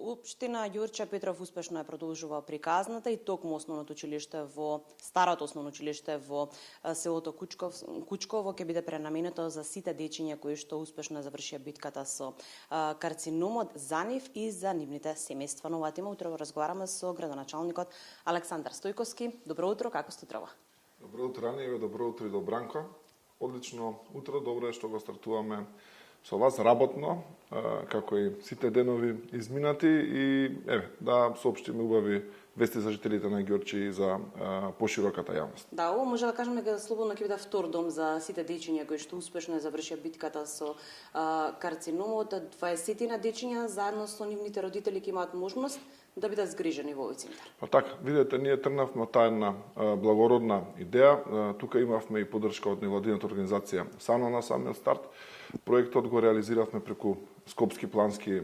Општина Ѓурче Петров успешно ја продолжува приказната и токму основното училиште во старото основно училиште во селото Кучково ќе биде пренаменето за сите дечиња кои што успешно завршија битката со карциномот за нив и за нивните семејства. На оваа тема утре разговараме со градоначалникот Александар Стојковски. Добро утро, како сте утро? Добро утро, Ани, добро утро и до Бранко. Одлично утро, добро е што го стартуваме со вас работно, како и сите денови изминати и да соопштиме убави вести за жителите на Ѓурче и за пошироката јавност. Да, ово може да кажеме дека слободно ќе биде втор дом за сите дечиња кои што успешно ја завршија битката со карциномот. 20 дечиња заедно со нивните родители ќе имаат можност да бидат згрижени во овој центар. Па така, видете, ние тргнавме таа една благородна идеја. Тука имавме и поддршка од невладината организација САНО на самиот старт. Проектот го реализиравме преку Скопски плански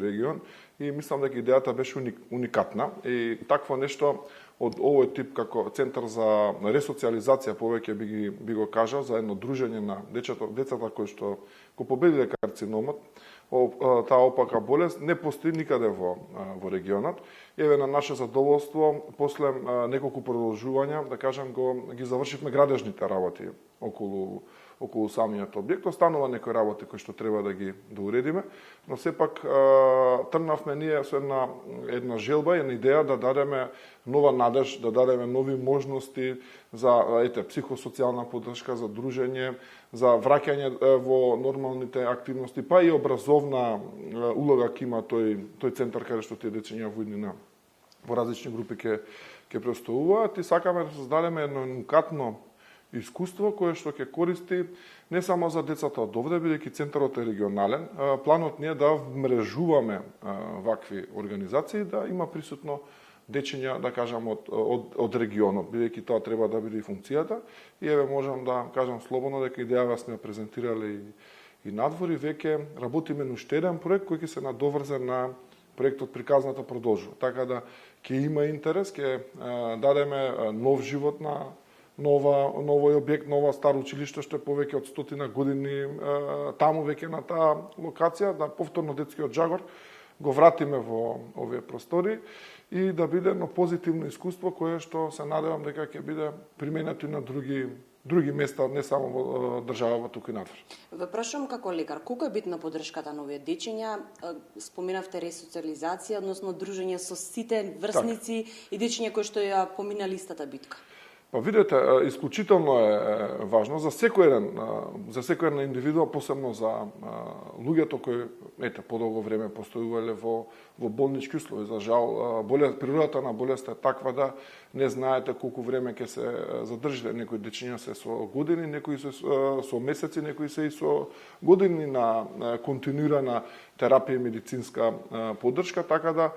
регион и мислам дека идејата беше уникатна и такво нешто од овој тип како центар за ресоциализација повеќе би го кажал за едно дружење на децата кои што го победиле карциномот, таа опака болест не постои никаде во регионот. Еве на наше задоволство после неколку продолжувања, да кажам, ги завршивме градежните работи околу самиот објект. Останува некои работи кои што треба да ги уредиме, но сепак тргнавме ние со една желба, една идеја да дадеме нова надеж, да дадеме нови можности за психосоцијална поддршка, за дружење, за враќање во нормалните активности, па и образовна улога ќе има тој центар каде што тие дечиња во иднина во различни групи ќе престојуваат и сакаме да создадеме едно уникатно искуство кое што ќе користи не само за децата од овде, бидејќи центарот е регионален. Планот ни е да вмрежуваме вакви организации, да има присутно дечиња, да кажам, од регионот, бидејќи тоа треба да биде и функцијата. И еве можам да кажам слободно дека идејава сме презентирали и надвор и веќе работиме на уште еден проект кој ќе се надоврзе на проектот Приказната продолжува. Така да ќе има интерес, ќе дадеме нов живот на новој објект, нова старо училиште што е повеќе од 100 години таму веќе на таа локација, да повторно детскиот жагор го вратиме во овие простори и да биде едно позитивно искуство кое што се надевам дека ќе биде применето и на други места, не само во државава, туку и надвор. Ве прашувам како лекар, колку е битна поддршката на овие дечиња? Споменавте ресоциализација, односно дружење со сите врсници и дечиња кои што ја поминали истата битка. Па видете, исклучително е важно за секој една индивидуа, посебно за луѓето кои подолго време постојувале во болнички услови. За жал, природата на болеста е таква да не знаете колку време ќе се задржите. Некои дечиња се со години, некои се со месеци, некои се и со години на континуирана терапија и медицинска поддршка, така да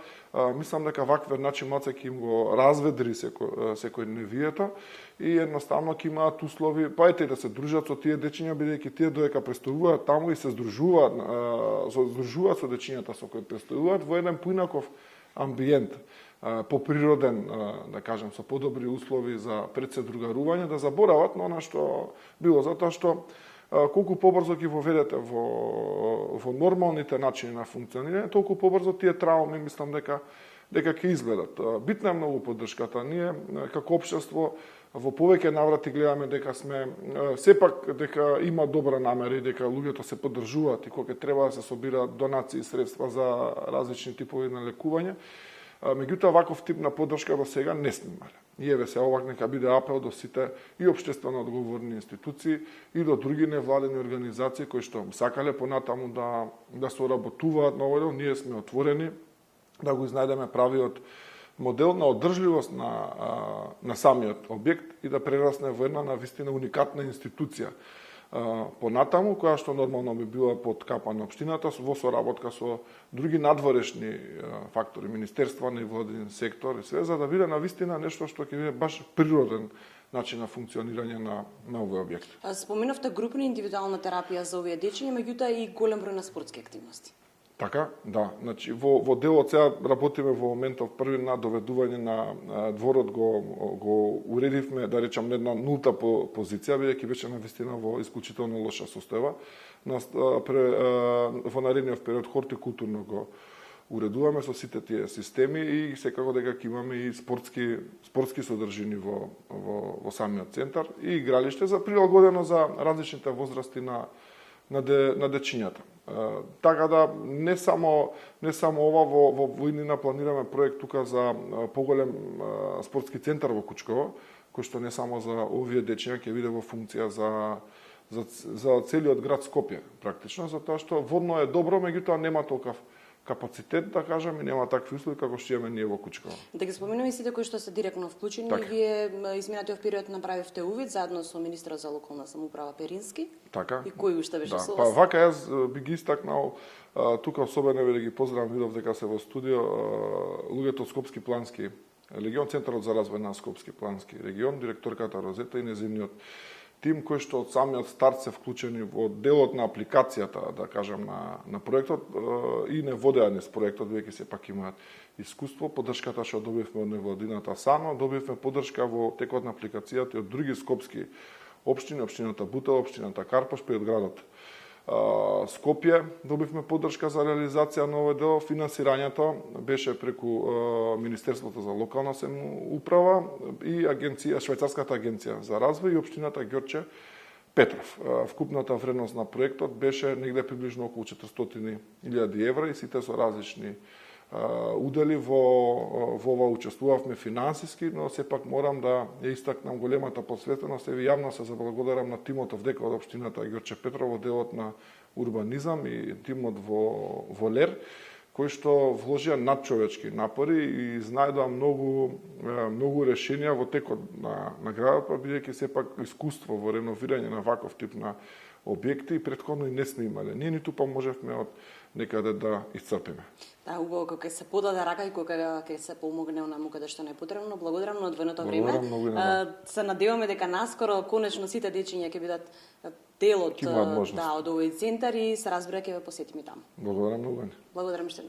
мислам дека вакви начин малце ќе им го разведри секој невието и едноставно ќе имаат услови, па да се дружат со тие дечиња, бидејќи тие додека престојуваат таму и се здружуваат со дечињата со кои престојуваат во еден поинаков амбиент, поприроден, да кажем, со подобри услови за председругарување, да заборават на она што било, затоа што колку побрзо ги воведете во нормалните начини на функционирање, толку побрзо тие трауми мислам дека ќе изгледат. Битна е многу поддршката. Ние како општество во повеќе наврати гледаме дека сме сепак дека има добра намера и дека луѓето се поддржуваат и кога треба да се собираат донации и средства за различни типови на лекување. Меѓутоа, ваков тип на поддршка до сега не сме имале. И еве се овак нека биде апел до сите и општествено одговорни институции и до други невладени организации кои што сакале понатаму да соработуваат на овој. Ние сме отворени да го изнајдеме правиот модел на одржливост на самиот објект и да прерасне во една навистина уникатна институција понатаму, која што нормално би била под капа на општината во соработка со други надворешни фактори, министерства, невладин сектор и све, за да биде навистина нешто што ќе биде баш природен начин на функционирање на овој објект. Споменавте групна индивидуална терапија за овие дечиња, меѓутоа и голем број на спортски активности. Така, да. Значи, во делот сега работиме во моментов први на доведување на дворот го уредивме, да речам, на една нулта позиција, бидејќи беше навистина во исклучително лоша состојба. Во наредниот период хортикултурно го уредуваме со сите тие системи и секако дека ќе имаме и спортски содржини во самиот центар и игралиште за прилагодено за различните возрасти на дечињата. Така да не само ова во Војнина планираме проект тука за поголем спортски центар во Кучково, кој што не само за овие дечиња ќе биде во функција за целиот град Скопје практично, затоа што водно е добро, меѓутоа нема толков капацитет, да кажам, и нема такви услови како што имаме ние во Кучково. Да ги споменуваме сите кои што се директно вклучени, така. Вие изминатиот период направивте увид заедно со министерот за локална самоуправа Перински. Така. И кој уште беше со Па вас? вака јас би ги истакнал тука особено да ги поздравам, видов дека се во студио луѓето од Скопски плански регион, Центарот за развој на Скопски плански регион, директорката Розета и незиниот тим кој што од самиот старт се вклучени во делот на апликацијата, да кажам, на проектот и не водеа низ проектот, веќе сепак имаат искуство. Поддршката што добивме од невладината САНО, добивме поддршка во текот на апликацијата и од други скопски општини, општината Бутел, општината Карпош, при од градот Скопје. Добивме поддршка за реализација на овој дел. Финансирањето беше преку Министерството за локална самоуправа и Швајцарската агенција за развој и општината Ѓорче Петров. Вкупната вредност на проектот беше негде приближно околу 400.000 евра и сите со различни удели во ова учествувавме финансиски, но сепак морам да ја истакнам големата посветеност. Еви јавно се заблагодарам на тимот од дека од општината Ѓорче Петров во делот на урбанизам и тимот во ЛЕР, кои што вложија надчовечки напори и знаедоа многу решенија во текот на градот, бидејќи сепак искуство во реновирање на ваков тип на објекти и претходно и не сме имале. Ние ниту па можевме од некаде да исцрпиме. Да, убаво кога се подаде рака и кога ќе се помогне онаму каде што не е потребно. Благодарам на одвоеното време. Се надеваме дека наскоро конечно сите дечиња ќе бидат дел од овој центар и се разбира ќе ве посетиме таму. Благодарам многу. Благодарам што